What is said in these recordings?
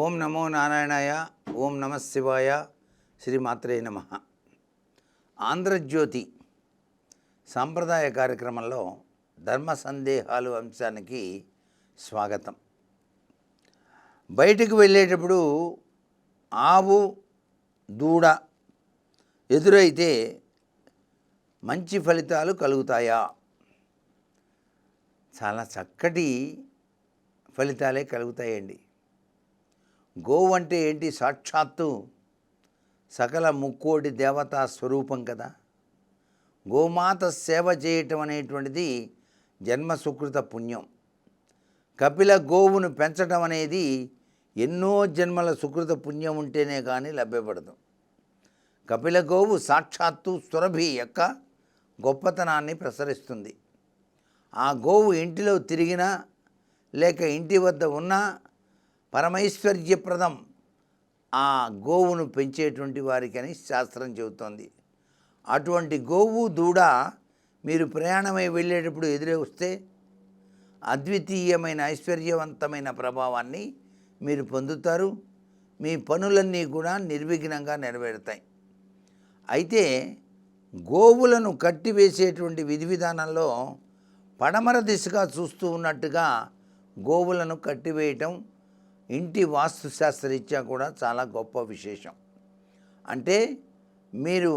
ఓం నమో నారాయణాయ. ఓం నమ శివాయ. శ్రీమాత్రే నమ. ఆంధ్రజ్యోతి సాంప్రదాయ కార్యక్రమంలో ధర్మ సందేహాలు అంశానికి స్వాగతం. బయటకు వెళ్ళేటప్పుడు ఆవు దూడ ఎదురైతే మంచి ఫలితాలు కలుగుతాయా? చాలా చక్కటి ఫలితాలే కలుగుతాయండి. గోవు అంటే ఏంటి? సాక్షాత్తు సకల ముక్కోటి దేవతా స్వరూపం కదా. గోమాత సేవ చేయటం అనేటువంటిది జన్మ సుకృత పుణ్యం. కపిల గోవును పెంచడం అనేది ఎన్నో జన్మల సుకృత పుణ్యం ఉంటేనే కానీ లభ్యపడదు. కపిల గోవు సాక్షాత్తు సురభి యొక్క గొప్పతనాన్ని ప్రసరిస్తుంది. ఆ గోవు ఇంటిలో తిరిగినా లేక ఇంటి వద్ద ఉన్నా పరమైశ్వర్యప్రదం ఆ గోవును పెంచేటువంటి వారికి అని శాస్త్రం చెబుతోంది. అటువంటి గోవు దూడ మీరు ప్రయాణమై వెళ్ళేటప్పుడు ఎదురే వస్తే అద్వితీయమైన ఐశ్వర్యవంతమైన ప్రభావాన్ని మీరు పొందుతారు. మీ పనులన్నీ కూడా నిర్విఘ్నంగా నెరవేరుతాయి. అయితే గోవులను కట్టివేసేటువంటి విధి విధానంలో పడమర దిశగా చూస్తూ ఉన్నట్టుగా గోవులను కట్టివేయటం ఇంటి వాస్తుశాస్త్రరీత్యా కూడా చాలా గొప్ప విశేషం. అంటే మీరు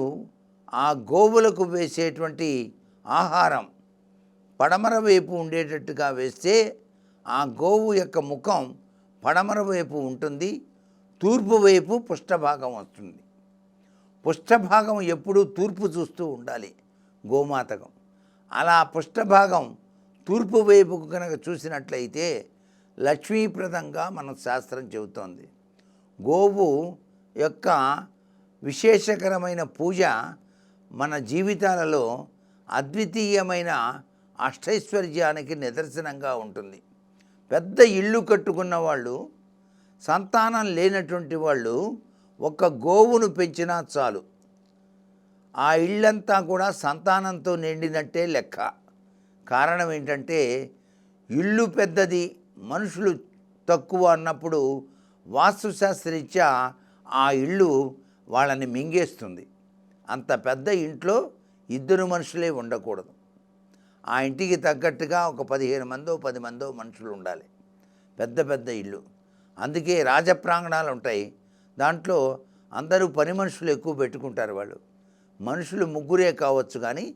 ఆ గోవులకు వేసేటువంటి ఆహారం పడమర వైపు ఉండేటట్టుగా వేస్తే ఆ గోవు యొక్క ముఖం పడమర వైపు ఉంటుంది, తూర్పు వైపు పుష్టభాగం వస్తుంది. పుష్టభాగం ఎప్పుడూ తూర్పు చూస్తూ ఉండాలి గోమాతకం. అలా పుష్టభాగం తూర్పు వైపుకు కనుక చూసినట్లయితే లక్ష్మీప్రదంగా మన శాస్త్రం చెబుతోంది. గోవు యొక్క విశేషకరమైన పూజ మన జీవితాలలో అద్వితీయమైన అష్టైశ్వర్యానికి నిదర్శనంగా ఉంటుంది. పెద్ద ఇల్లు కట్టుకున్న వాళ్ళు, సంతానం లేనటువంటి వాళ్ళు ఒక్క గోవును పెంచినా చాలు, ఆ ఇల్లంతా కూడా సంతానంతో నిండినట్టే లెక్క. కారణం ఏంటంటే ఇల్లు పెద్దది, మనుషులు తక్కువ అన్నప్పుడు వాస్తుశాస్త్రరీత్యా ఆ ఇల్లు వాళ్ళని మింగేస్తుంది. అంత పెద్ద ఇంట్లో ఇద్దరు మనుషులే ఉండకూడదు. ఆ ఇంటికి తగ్గట్టుగా ఒక 15 మందో 10 మందో మనుషులు ఉండాలి. పెద్ద పెద్ద ఇల్లు. అందుకే రాజప్రాంగణాలు ఉంటాయి. దాంట్లో అందరూ పని మనుషులు ఎక్కువ పెట్టుకుంటారు. వాళ్ళు మనుషులు ముగ్గురే కావచ్చు, కానీ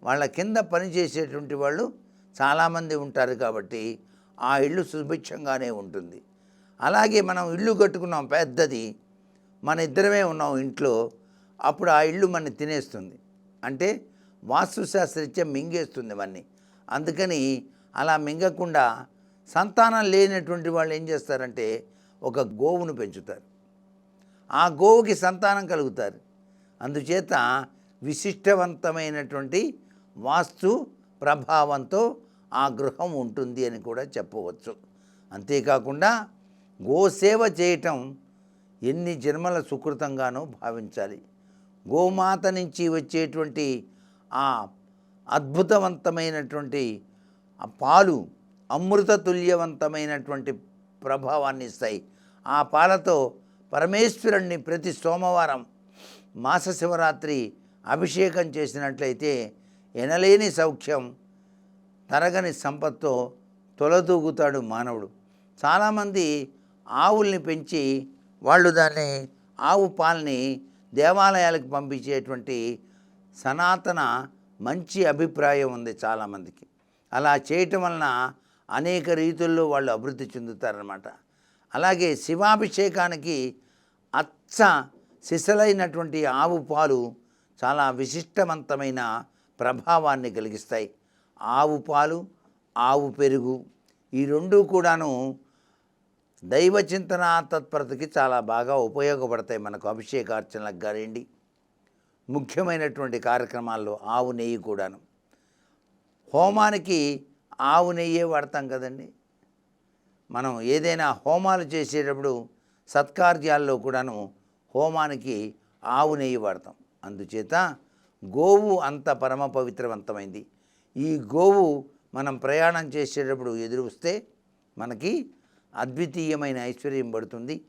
వాళ్ళ కింద పని చేసేటువంటి వాళ్ళు చాలామంది ఉంటారు. కాబట్టి ఆ ఇల్లు సుభిక్షంగానే ఉంటుంది. అలాగే మనం ఇల్లు కట్టుకున్నాం పెద్దది, మన ఇద్దరమే ఉన్నాం ఇంట్లో, అప్పుడు ఆ ఇల్లు మన తినేస్తుంది. అంటే వాస్తుశాస్త్రరీత్యా మింగేస్తుంది అవన్నీ. అందుకని అలా మింగకుండా సంతానం లేనటువంటి వాళ్ళు ఏం చేస్తారంటే ఒక గోవును పెంచుతారు. ఆ గోవుకి సంతానం కలుగుతారు. అందుచేత విశిష్టవంతమైనటువంటి వాస్తు ప్రభావంతో ఆ గృహం ఉంటుంది అని కూడా చెప్పవచ్చు. అంతేకాకుండా గోసేవ చేయటం ఎన్ని జన్మల సుకృతంగానో భావించాలి. గోమాత నుంచి వచ్చేటువంటి ఆ అద్భుతవంతమైనటువంటి ఆ పాలు అమృత తుల్యవంతమైనటువంటి ప్రభావాన్ని ఇస్తాయి. ఆ పాలతో పరమేశ్వరుణ్ణి ప్రతి సోమవారం మాస శివరాత్రి అభిషేకం చేసినట్లయితే ఎనలేని సౌఖ్యం, తరగని సంపత్తో తొలదూగుతాడు మానవుడు. చాలామంది ఆవుల్ని పెంచి వాళ్ళు దాన్ని ఆవు పాలని దేవాలయాలకు పంపించేటువంటి సనాతన మంచి అభిప్రాయం ఉంది చాలామందికి. అలా చేయటం వలన అనేక రీతుల్లో వాళ్ళు అభివృద్ధి చెందుతారన్నమాట. అలాగే శివాభిషేకానికి అచ్చ సిసలైనటువంటి ఆవు పాలు చాలా విశిష్టవంతమైన ప్రభావాన్ని కలిగిస్తాయి. ఆవు పాలు, ఆవు పెరుగు ఈ రెండూ కూడాను దైవ చింతన తత్పరతకి చాలా బాగా ఉపయోగపడతాయి. మనకు అభిషేకార్చనలకు కానివ్వండి, ముఖ్యమైనటువంటి కార్యక్రమాల్లో ఆవు నెయ్యి కూడాను. హోమానికి ఆవు నెయ్యే వాడతాం కదండి. మనం ఏదైనా హోమాలు చేసేటప్పుడు సత్కార్యాల్లో కూడాను హోమానికి ఆవు నెయ్యి వాడతాం. అందుచేత గోవు అంత పరమ పవిత్రవంతమైంది. ఈ గోవు మనం ప్రయాణం చేసేటప్పుడు ఎదురు వస్తే మనకి అద్వితీయమైన ఐశ్వర్యం పడుతుంది,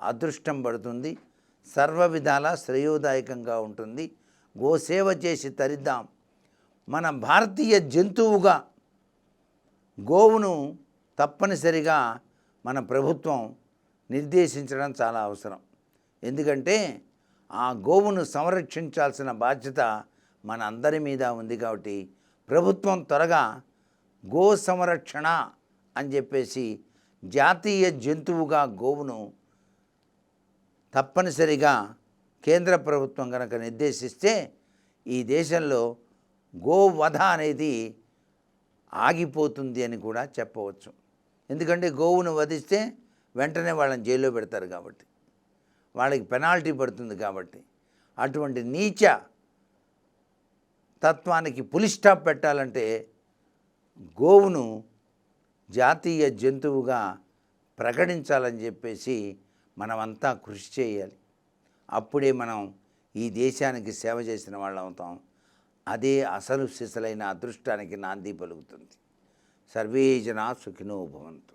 అదృష్టం పడుతుంది, సర్వ విధాల శ్రేయోదాయకంగా ఉంటుంది. గోసేవ చేసి తరిద్దాం. మన భారతీయ జంతువుగా గోవును తప్పనిసరిగా మన ప్రభుత్వం నిర్దేశించడం చాలా అవసరం. ఎందుకంటే ఆ గోవును సంరక్షించాల్సిన బాధ్యత మన అందరి మీద ఉంది. కాబట్టి ప్రభుత్వం త్వరగా గో సంరక్షణ అని చెప్పేసి జాతీయ జంతువుగా గోవును తప్పనిసరిగా కేంద్ర ప్రభుత్వం కనుక నిర్దేశిస్తే ఈ దేశంలో గోవధ అనేది ఆగిపోతుంది అని కూడా చెప్పవచ్చు. ఎందుకంటే గోవును వధిస్తే వెంటనే వాళ్ళని జైల్లో పెడతారు కాబట్టి, వాళ్ళకి పెనాల్టీ పడుతుంది కాబట్టి, అటువంటి నీచ తత్వానికి పులి స్టాప్ పెట్టాలంటే గోవును జాతీయ జంతువుగా ప్రకటించాలని చెప్పేసి మనమంతా కృషి చేయాలి. అప్పుడే మనం ఈ దేశానికి సేవ చేసిన వాళ్ళం అవుతాం. అదే అసలు సిసలైన అదృష్టానికి నాంది పలుకుతుంది. సర్వే జనా సుఖినో భవంతు.